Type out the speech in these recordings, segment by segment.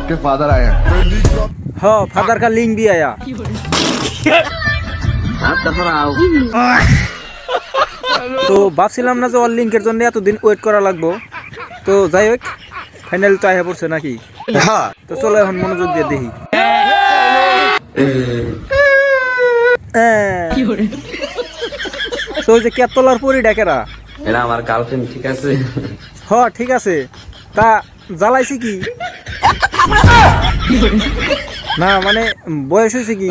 आपके फादर आए हैं। हाँ फादर का लिंक भी आया। তো ভাবছিলাম না যে ওর লিঙ্কের জন্য এতদিন ওয়েট করা লাগবো, তো যাই হোক ফাইনালি তো আয়া পড়ছে নাকি। তো চলো এখন মনোযোগ দিয়ে দেখি। তো যে কেতলার পরি ডাকেরা এটা আমার গার্লফ্রেন্ড, ঠিক আছে? হ্যাঁ ঠিক আছে, তা জ্বালাইছি কি না, মানে বয়স হয়েছে কি?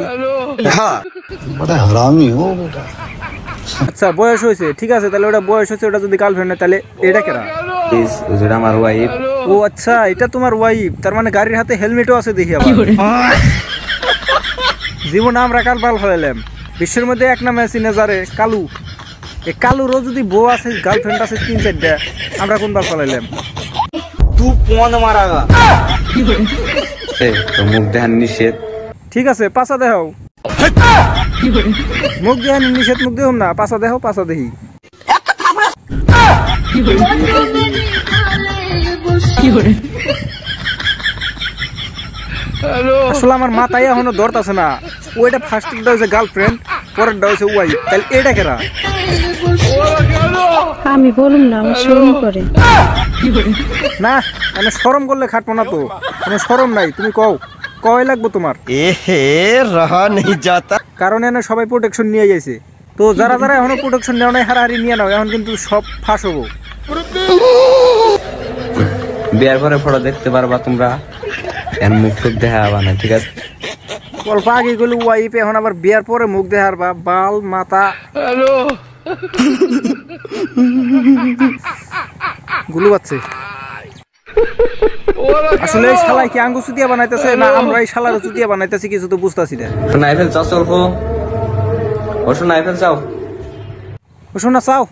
আচ্ছা বয়স হয়েছে, ঠিক আছে, তাহলে ওটা বয়স হয়েছে, ওটা যদি গার্লফ্রেন্ড হয় তাহলে এটা কেরা? যেটা আমার ওয়াইফ। ও আচ্ছা, এটা তোমার ওয়াইফ, তার মানে গাড়ির হাতে হেলমেটও আছে দেখি আবার। জীবন আমরা কাল পাল ফেলাম, বিশ্বের মধ্যে এক নামে আছে নেজারে কালু। এই কালুরও যদি বউ আছে, গার্লফ্রেন্ড আছে 3-4টা, আমরা কোন বার ফেলাইলাম? তুই কোন মারাগা তো মুখ দেখান নিষেধ। ঠিক আছে পাছা দেখাও। মুখ দেখান নিষেধ, মুখ দেখাম না, পাছা দেখাও, পাছা দেখি। আসলে আমার মাথায় এখনো ধরতেছে না, ওইটা ফার্স্টটা হচ্ছে গার্লফ্রেন্ড, পরেরটা হচ্ছে ওয়াইফ, তাহলে এটা কেরা? আমি বলুন না, আমার শরম করে না, মানে শরম করলে খাটবো না তো, কোনো শরম নাই, তুমি কও কয় লাগবো তোমার? রহা নেই যাতা, কারণ এনে সবাই প্রোটেকশন নিয়ে যাইছে, তো যারা যারা এখনো প্রোটেকশন নেওয়া নাই হারাহারি নিয়ে নাও, এখন কিন্তু সব ফাঁস হবো। বিয়ার পরে ফটো দেখতে পারবা তোমরা, এর মুখ টুক দেখা হবে না, ঠিক আছে? অল্প আগে গেলে ওয়াইফ, এখন আবার বিয়ার পরে মুখ দেখার বা বাল মাথা গুলো পাচ্ছে। আসলে এই শালাই কি আঙ্গু চুতিয়া বানাইতেছে না আমরা এই শালার চুতিয়া বানাইতেছি, কিছু তো বুঝতেছি না। নাইফেল চাও অল্প, ও শোনা নাইফেল চাও, ও শোনা চাও,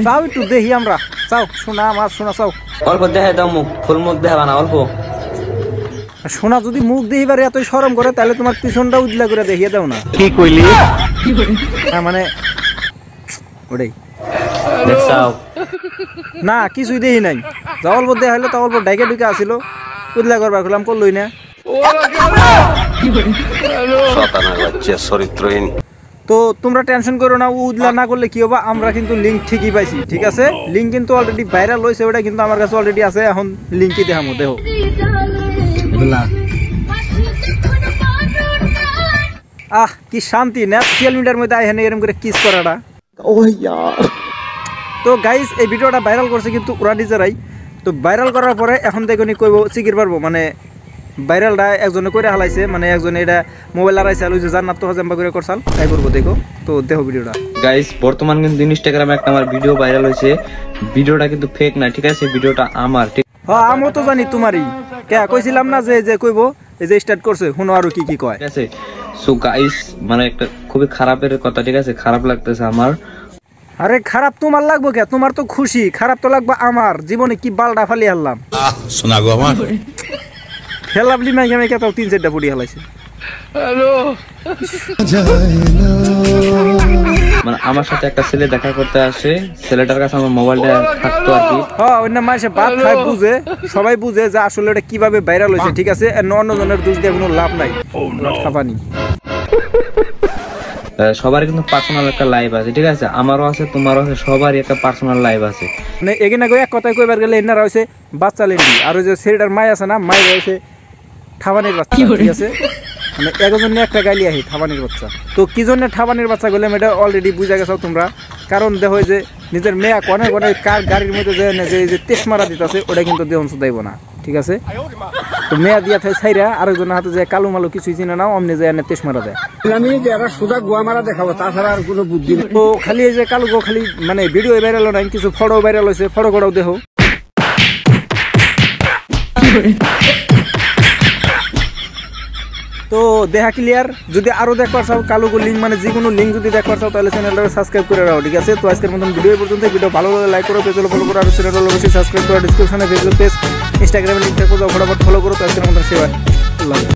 চাও একটু দেখি আমরা, চাও শোনা আমার, শোনা চাও অল্প দেখা দাও, মুখ ফুল মুখ দেখাবা না, অল্প। শোনা যদি মুখ দেখিবার এতই শরম করে, তাহলে তোমার পিছনটা উজলা করে দেখিয়ে দাও না। কি কইলি? হ্যাঁ মানে ওটাই দেখছাও না, কিছুই দেখি নাই, যা অল্প দেখাইলো তা অল্প ডাইকে ঢুকে আসিল, উজলা করবার করলাম, করলই না। চরিত্রহীন। তো তোমরা টেনশন করো না, উজলা না করলে কি হবে, আমরা কিন্তু লিঙ্ক ঠিকই পাইছি, ঠিক আছে? লিঙ্ক কিন্তু অলরেডি ভাইরাল হয়েছে, ওটা কিন্তু আমার কাছে অলরেডি আছে, এখন লিঙ্কই দেখামো, দেখো। আহ কি শান্তি, সোশ্যাল মিডিয়ার মধ্যে আইহানে এরকম করে কিস করাটা। তো গাইস এই ভিডিওটা ভাইরাল করছে কিন্তু ওরা নিজেরাই, তো ভাইরাল করার পরে এখন দেখুন কইব চিকির পারবো, মানে ভাইরালটা একজনে করে হালাইছে, মানে একজনে এটা মোবাইল আড়াইছে, ওই যে জান্নাত তো হাজাম্বা করে করছাল, তাই করবো, দেখো। তো দেখো ভিডিওটা গাইস, বর্তমান কিন্তু ইনস্টাগ্রামে একটা আমার ভিডিও ভাইরাল হয়েছে, ভিডিওটা কিন্তু ফেক না, ঠিক আছে? ভিডিওটা আমার, ঠিক? হ্যাঁ আমিও তো জানি তোমারই, কে কইছিলাম না যে কইব, এই যে স্টার্ট করছে, শুনো আরো কি কি কয়, ঠিক আছে? সো গাইস, মানে একটা খুবই খারাপের কথা, ঠিক আছে? খারাপ লাগতেছে আমার। আরে খারাপ তোমার লাগবো কে? তোমার তো খুশি, খারাপ তো লাগবে আমার। জীবনে কি বালডা ফালি হারলাম, শোনা গো আমার ফেলাবলি মাইকে মাইকে তাও 3-4টা পুড়ি হালাইছে। মানে আমার সাথে একটা ছেলে দেখা করতে আসে, ছেলেটার কাছে আমার মোবাইলটা থাকতো আর কি। হ্যাঁ অন্য মাসে বাদ খায়, বুঝে সবাই বুঝে যে আসলে এটা কিভাবে ভাইরাল হয়েছে, ঠিক আছে? অন্য জনের দোষ দিয়ে কোনো লাভ নাই, খাবানি। সবার কিন্তু পার্সোনাল একটা লাইভ আছে, ঠিক আছে? আমারও আছে, তোমারও আছে, সবারই একটা পার্সোনাল লাইভ আছে। মানে এখানে এক কথায় কইবার গেলে এনারা হয়েছে বাচ্চা লেন্ডি, আর ওই যে ছেলেটার মাই আছে না, মাই রয়েছে ঠাবানির বাচ্চা, ঠিক আছে? মানে একজনে একটা গালি আহি ঠাবানির বাচ্চা। তো কি জন্য ঠাবানির বাচ্চা গেলাম এটা অলরেডি বুঝা গেছো তোমরা, কারণ দেখো যে নিজের মেয়া কনে কনে কার গাড়ির মধ্যে যে তেস মারা দিতেছে, ওটা কিন্তু দেহন শুধাইব না, ঠিক আছে? তো মেয়া দিয়া থাকে ছাইরা আরেকজনের হাতে যে কালো মালো কিছুই চিনে না, অমনি যে তেস মারা দেয়। আমি সুদা গোয়া মারা দেখাবো, তাছাড়া আর কোনো বুদ্ধি নেই। তো খালি এই যে কালো গো খালি মানে ভিডিও ভাইরাল নাই, কিছু ফটো ভাইরাল হয়েছে, ফটো করাও দেখো। তো দেখা ক্লিয়ার, যদি আরো দেখবার চাও কালো লিঙ্ক, মানে যে কোনো লিঙ্ক যদি দেখবার চাও, তাহলে চ্যানেলটাকে সাবস্ক্রাইব করে রাখো, ঠিক আছে? তো আজকের মতন ভিডিও পর্যন্ত, ভিডিও ভালো লাগলে লাইক করো, পেজে ফলো করো, আর চ্যানেলটা অবশ্যই সাবস্ক্রাইব করো, ডিসক্রিপশনে ফেসবুক পেজ, ইনস্টাগ্রামের লিঙ্ক থাকো, যাও ফটাফট ফলো করো। তো আজকের মতন সেবা।